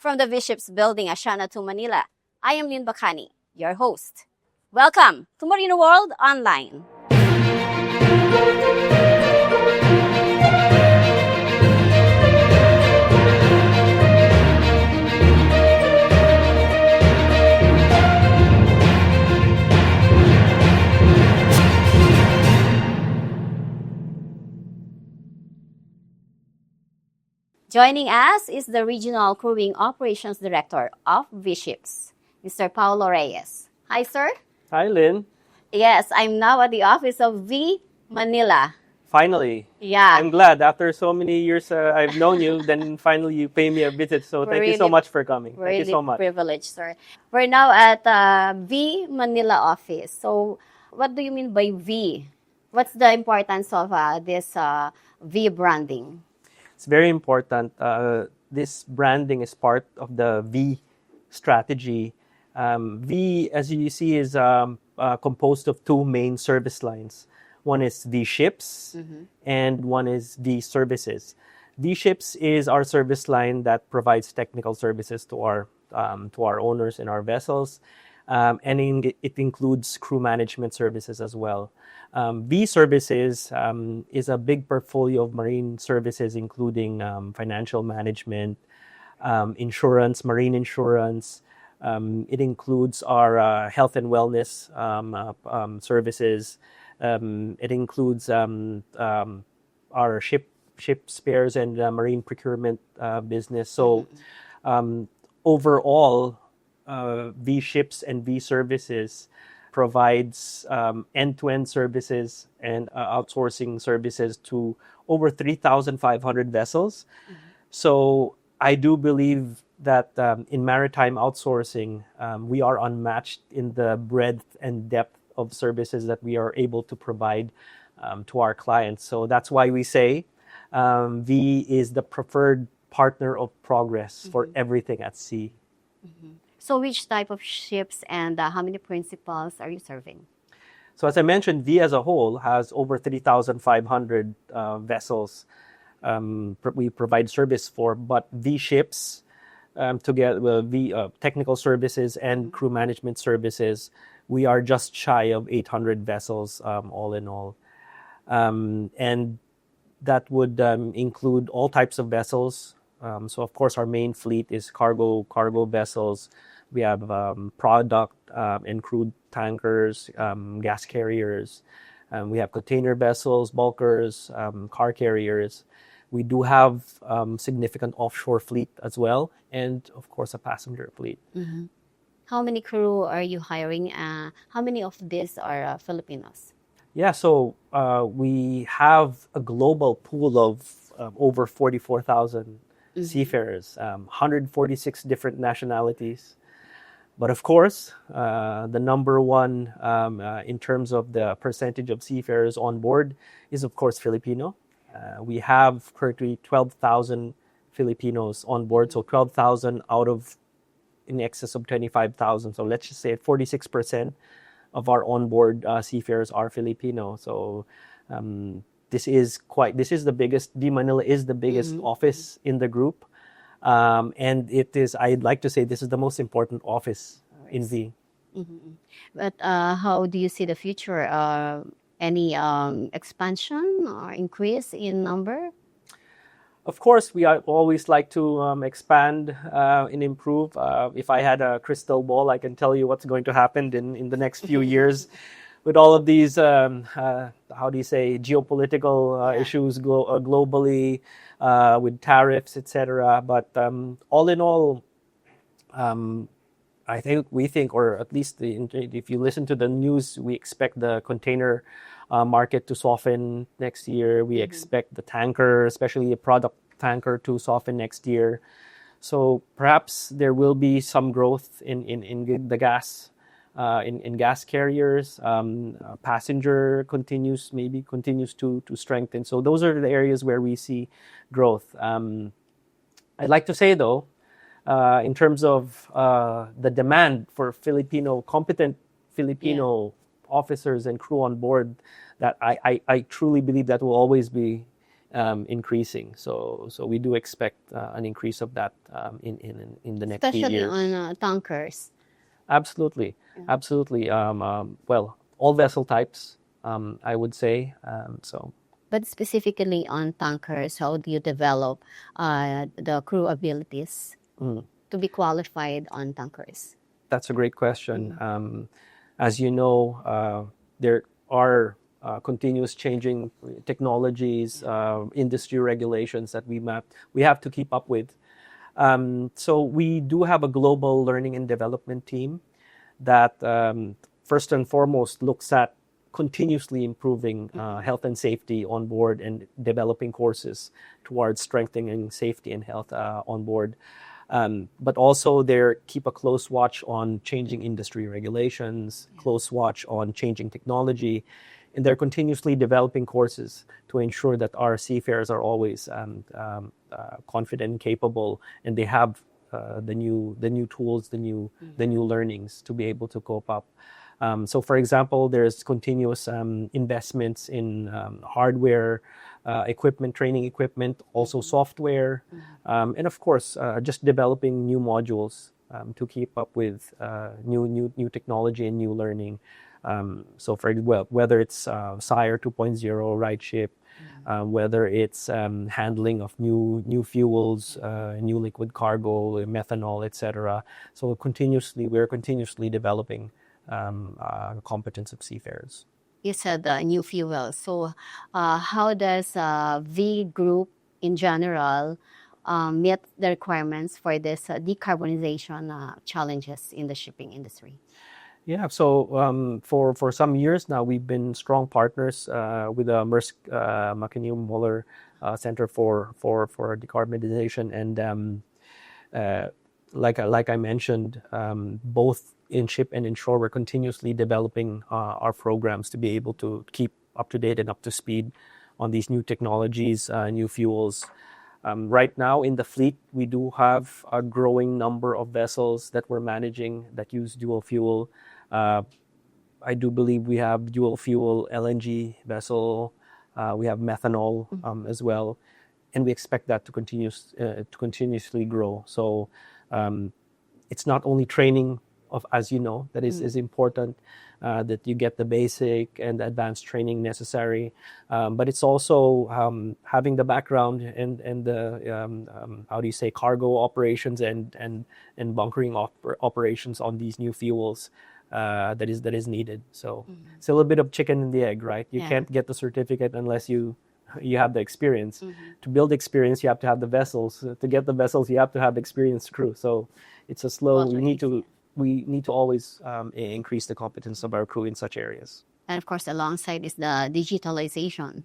from the V.Ships building, Asiana to Manila. I am Lynn Bacani, your host. Welcome to Marino World Online. Joining us is the Regional Crewing Operations Director of V.Ships, Mr. Paolo Reyes. Hi, sir. Hi, Lynn. Yes, I'm now at the office of V Manila. Finally. Yeah. I'm glad. After so many years I've known you, then finally you pay me a visit. So thank you so much for coming. Thank you so much. Privileged, sir. We're now at V Manila office. So what do you mean by V? What's the importance of this V branding? It's very important. This branding is part of the V strategy. V, as you see, is composed of two main service lines. One is V.Ships and one is V.Services. V.Ships is our service line that provides technical services to our owners in our vessels, and it includes crew management services as well. V.Services is a big portfolio of marine services, including financial management, insurance, marine insurance. It includes our health and wellness services. It includes our ship spares and marine procurement business. So overall, V.Ships and V.Services provides end-to-end services and outsourcing services to over 3,500 vessels. So I do believe that in maritime outsourcing, we are unmatched in the breadth and depth of services that we are able to provide to our clients. So that's why we say V is the preferred partner of progress for everything at sea. So which type of ships and how many principals are you serving? So as I mentioned, V as a whole has over 3,500 vessels we provide service for, but V.Ships together with V technical services and crew management services, we are just shy of 800 vessels all in all. And that would include all types of vessels. So of course our main fleet is cargo vessels. We have product and crude tankers, gas carriers. We have container vessels, bulkers, car carriers. We do have significant offshore fleet as well, and of course a passenger fleet. How many crew are you hiring? How many of these are Filipinos? Yeah, so we have a global pool of over 44,000 seafarers, 146 different nationalities. But of course, the number one in terms of the percentage of seafarers on board is of course Filipino. We have currently 12,000 Filipinos on board, so 12,000 out of in excess of 25,000. So let's just say 46% of our onboard seafarers are Filipino. So this is the biggest. V Manila is the biggest office in the group, and it is. I'd like to say this is the most important office in V. But how do you see the future? Any expansion or increase in number? Of course, we always like to expand and improve. If I had a crystal ball, I can tell you what's going to happen in the next few years with all of these, geopolitical issues globally, with tariffs, etc. But all in all, we think, or at least if you listen to the news, we expect the container market to soften next year. We expect the tanker, especially the product tanker, to soften next year. So perhaps there will be some growth in the gas, in gas carriers. Passenger continues to strengthen. So those are the areas where we see growth. I'd like to say though, in terms of the demand for competent Filipino officers and crew on board, that I truly believe that will always be increasing. So we do expect an increase of that in the next few Especially years. on tankers. Absolutely, absolutely. Well, all vessel types, I would say. But specifically on tankers, how do you develop the crew abilities to be qualified on tankers? That's a great question. As you know, there are continuous changing technologies, industry regulations that we have to keep up with. So we do have a global learning and development team that first and foremost looks at continuously improving health and safety on board and developing courses towards strengthening safety and health on board. But also they keep a close watch on changing industry regulations, close watch on changing technology, and they're continuously developing courses to ensure that our seafarers are always confident and capable, and they have the new tools, the new learnings to be able to cope up. So, for example, there's continuous investments in hardware, equipment, training equipment, also software, and of course, just developing new modules to keep up with new technology and new learning. So, whether it's SIRE 2.0, RightShip, whether it's handling of new fuels, new liquid cargo, methanol, etc. So, we're continuously developing competence of seafarers. You said new fuel. So how does V Group in general meet the requirements for this decarbonization challenges in the shipping industry? Yeah, so for some years now, we've been strong partners with the Maersk Mckinney Moller Center for Decarbonization, and like I mentioned, both in ship and in shore, we're continuously developing our programs to be able to keep up to date and up to speed on these new technologies, new fuels. Right now in the fleet, we do have a growing number of vessels that we're managing that use dual fuel. I do believe we have dual fuel LNG vessel. We have methanol as well, and we expect that to continuously grow. So it's not only training of, as you know, that is important, that you get the basic and advanced training necessary, but it's also having the background and the how do you say, cargo operations and bunkering operations on these new fuels that is needed. So it's a little bit of chicken and the egg, right? You can't get the certificate unless you have the experience. To build experience, you have to have the vessels. To get the vessels, you have to have experienced crew. So it's a slow. We need to always increase the competence of our crew in such areas. And of course, alongside is the digitalization.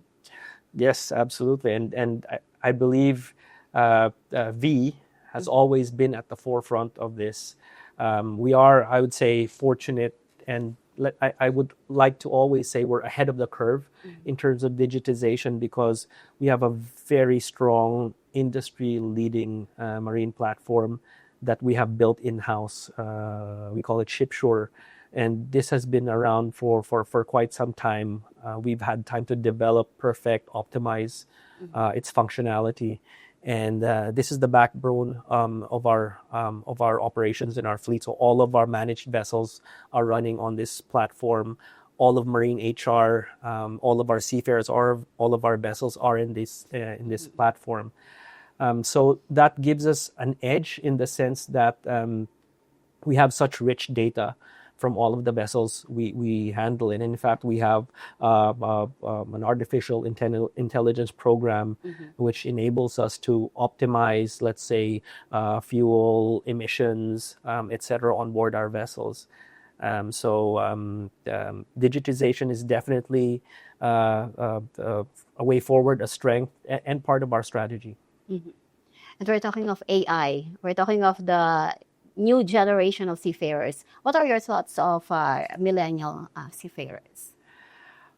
Yes, absolutely. And I believe V has always been at the forefront of this. We are, I would say, fortunate, and I would like to always say we're ahead of the curve in terms of digitization, because we have a very strong industry-leading marine platform that we have built in-house. We call it Shipshore, and this has been around for quite some time. We've had time to develop, perfect, optimize its functionality, and this is the backbone of our operations in our fleet. So all of our managed vessels are running on this platform. All of marine HR, all of our seafarers, all of our vessels are in this platform. So that gives us an edge in the sense that we have such rich data from all of the vessels we handle. And in fact, we have an artificial intelligence program which enables us to optimize, let's say, fuel emissions, etc., on board our vessels. So digitization is definitely a way forward, a strength, and part of our strategy. And we're talking of AI. We're talking of the new generation of seafarers. What are your thoughts of millennial seafarers?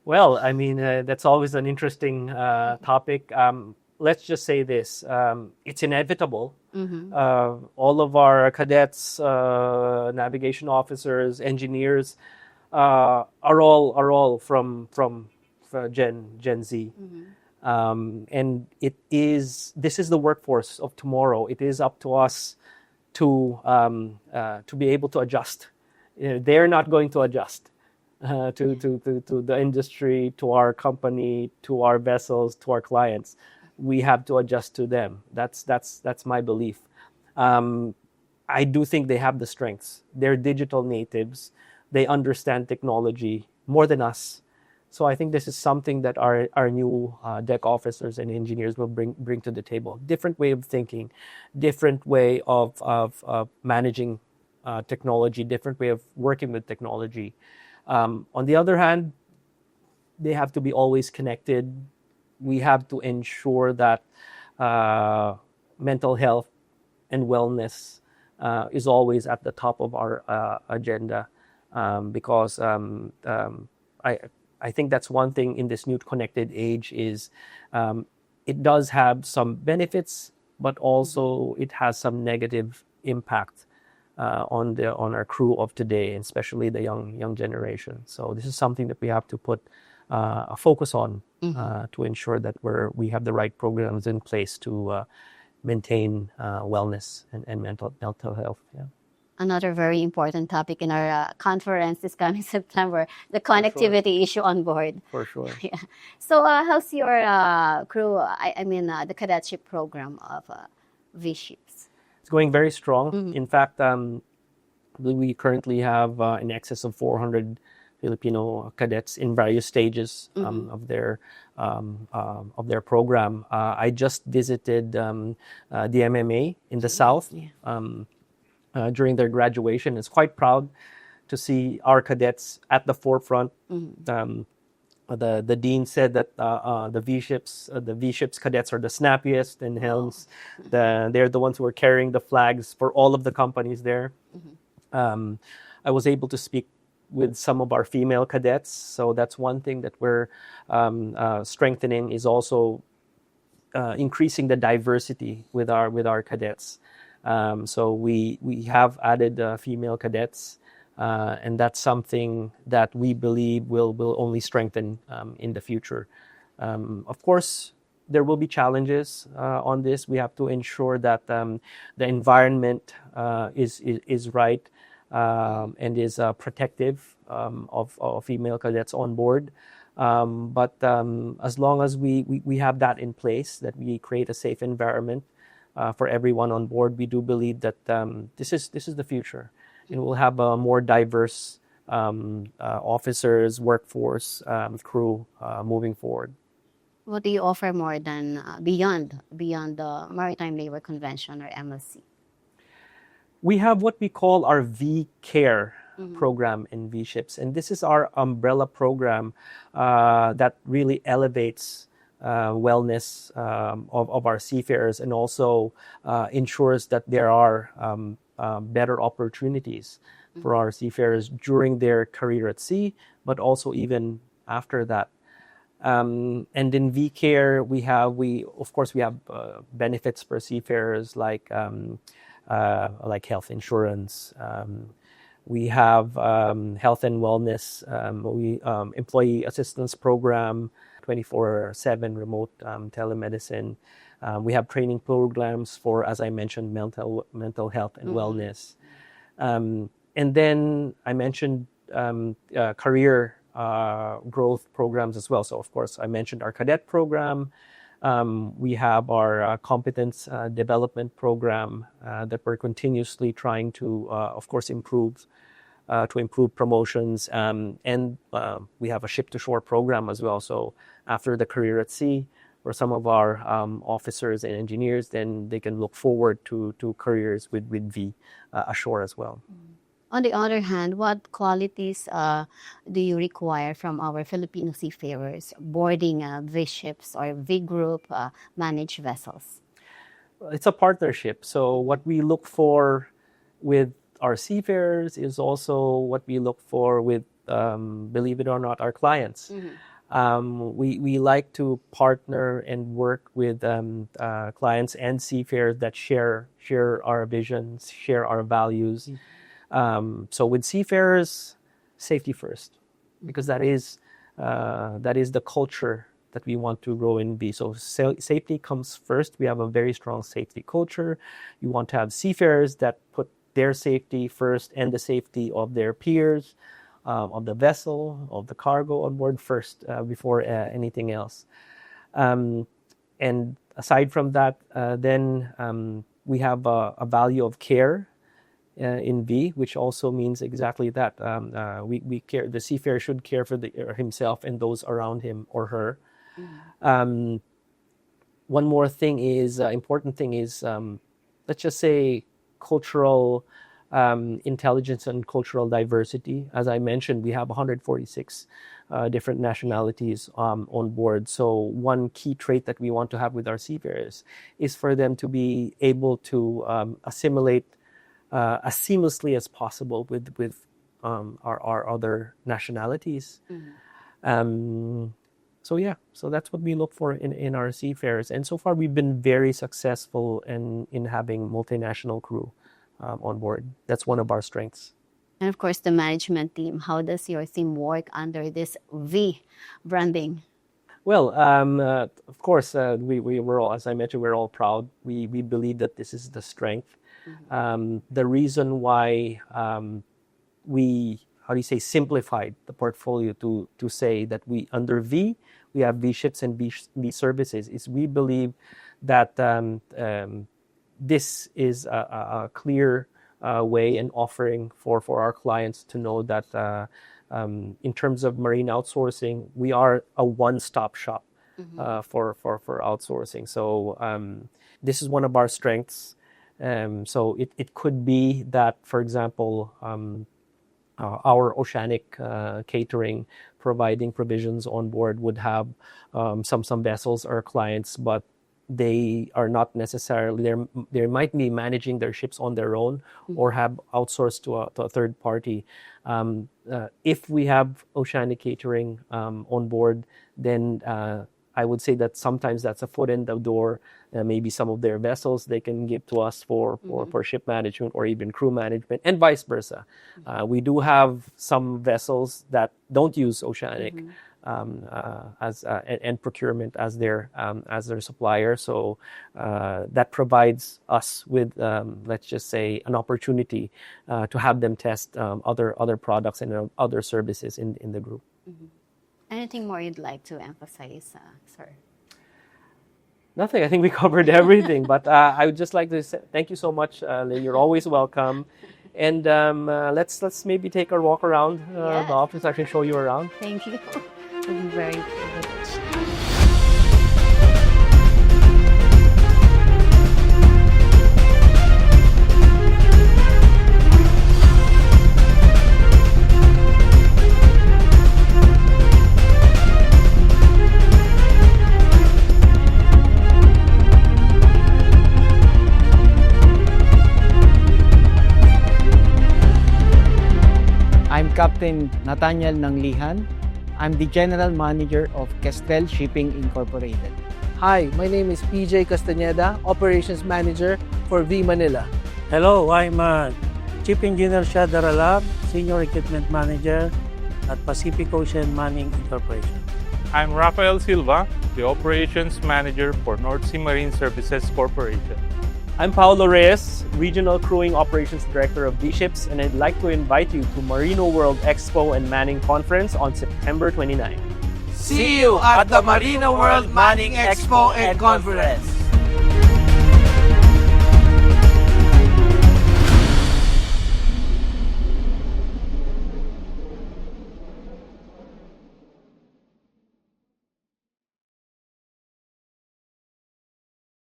Well, I mean, that's always an interesting topic. Let's just say this. It's inevitable. All of our cadets, navigation officers, engineers are all from Gen Z. And this is the workforce of tomorrow. It is up to us to be able to adjust. They're not going to adjust to the industry, to our company, to our vessels, to our clients. We have to adjust to them. That's my belief. I do think they have the strengths. They're digital natives. They understand technology more than us. So I think this is something that our new deck officers and engineers will bring to the table. Different way of thinking, different way of managing technology, different way of working with technology. On the other hand, they have to be always connected. We have to ensure that mental health and wellness is always at the top of our agenda, because I think that's one thing in this new connected age is it does have some benefits, but also it has some negative impact on our crew of today, and especially the young generation. So this is something that we have to put a focus on to ensure that we have the right programs in place to maintain wellness and mental health. Yeah. Another very important topic in our conference this coming September, the connectivity issue on board. For sure. Yeah. So how's your crew, I mean the cadetship program of V.Ships? It's going very strong. In fact, we currently have in excess of 400 Filipino cadets in various stages of their program. I just visited the MMA in the South during their graduation. It's quite proud to see our cadets at the forefront. The dean said that the V.Ships cadets are the snappiest and helms. They're the ones who are carrying the flags for all of the companies there. I was able to speak with some of our female cadets, so that's one thing that we're strengthening, is also increasing the diversity with our cadets. So we have added female cadets. And that's something that we believe will only strengthen in the future. Of course, there will be challenges on this. We have to ensure that the environment is right and is protective of female cadets on board. But as long as we have that in place, that we create a safe environment for everyone on board, we do believe that this is the future. It will have a more diverse officers, workforce, crew moving forward. What do you offer more than beyond the Maritime Labor Convention or MLC? We have what we call our V-Care program in V.Ships, and this is our umbrella program that really elevates wellness of our seafarers, and also ensures that there are better opportunities for our seafarers during their career at sea, but also even after that. And in V-Care, we have benefits for seafarers like health insurance. We have health and wellness, employee assistance program, 24/7 remote telemedicine. We have training programs for, as I mentioned, mental health and wellness. And then I mentioned career growth programs as well. So, of course, I mentioned our cadet program. We have our competence development program that we're continuously trying to, of course, improve promotions. And we have a ship-to-shore program as well. So after the career at sea, for some of our officers and engineers, then they can look forward to careers with V ashore as well. On the other hand, what qualities do you require from our Filipino seafarers boarding V-Ships or V-Group managed vessels? It's a partnership. So what we look for with our seafarers is also what we look for with, believe it or not, our clients. We like to partner and work with clients and seafarers that share our visions, share our values. So with seafarers, safety first, because that is the culture that we want to grow in V. So safety comes first. We have a very strong safety culture. You want to have seafarers that put their safety first and the safety of their peers, of the vessel, of the cargo on board first before anything else. And aside from that, then we have a value of care in V, which also means exactly that. We care. The seafarer should care for himself and those around him or her. Mm-hmm. One more thing is important thing is let's just say cultural intelligence and cultural diversity. As I mentioned, we have 146 different nationalities on board. So one key trait that we want to have with our seafarers is for them to be able to assimilate as seamlessly as possible with our other nationalities. Mm-hmm. So that's what we look for in our seafarers. And so far, we've been very successful in having multinational crew on board. That's one of our strengths. And of course, the management team. How does your team work under this V branding? Well, of course, we're all, as I mentioned, we're all proud. We believe that this is the strength. Mm-hmm. The reason why we, simplified the portfolio to say that we under V, we have V.Ships and V services is we believe that this is a clear way and offering for our clients to know that in terms of marine outsourcing, we are a one-stop shop for outsourcing. So this is one of our strengths. So it could be that, for example, our oceanic catering providing provisions on board would have some vessels or clients, but they are not necessarily they might be managing their ships on their own or have outsourced to a third party. If we have oceanic catering on board, then I would say that sometimes that's a foot in the door. Maybe some of their vessels they can give to us for ship management or even crew management, and vice versa. We do have some vessels that don't use oceanic and procurement as their supplier. So that provides us with, let's just say, an opportunity to have them test other products and other services in the group. Mm-hmm. Anything more you'd like to emphasize, sir? Nothing. I think we covered everything. But I would just like to say thank you so much, Lynn. You're always welcome. And let's maybe take a walk around the office. I can show you around. Thank you. I'm very privileged. I'm Captain Nathaniel Nanglihan. I'm the General Manager of Kestel Shipping Incorporated. Hi, my name is PJ Castañeda, Operations Manager for V Manila. Hello, I'm Chief Engineer Shad Daralab, Senior Equipment Manager at Pacific Ocean Manning Incorporation. I'm Rafael Silva, the Operations Manager for North Sea Marine Services Corporation. I'm Paolo Reyes, Regional Crewing Operations Director of V.Ships, and I'd like to invite you to Marino World Expo and Manning Conference on September 29. See you at the Marino World Manning Expo and Conference.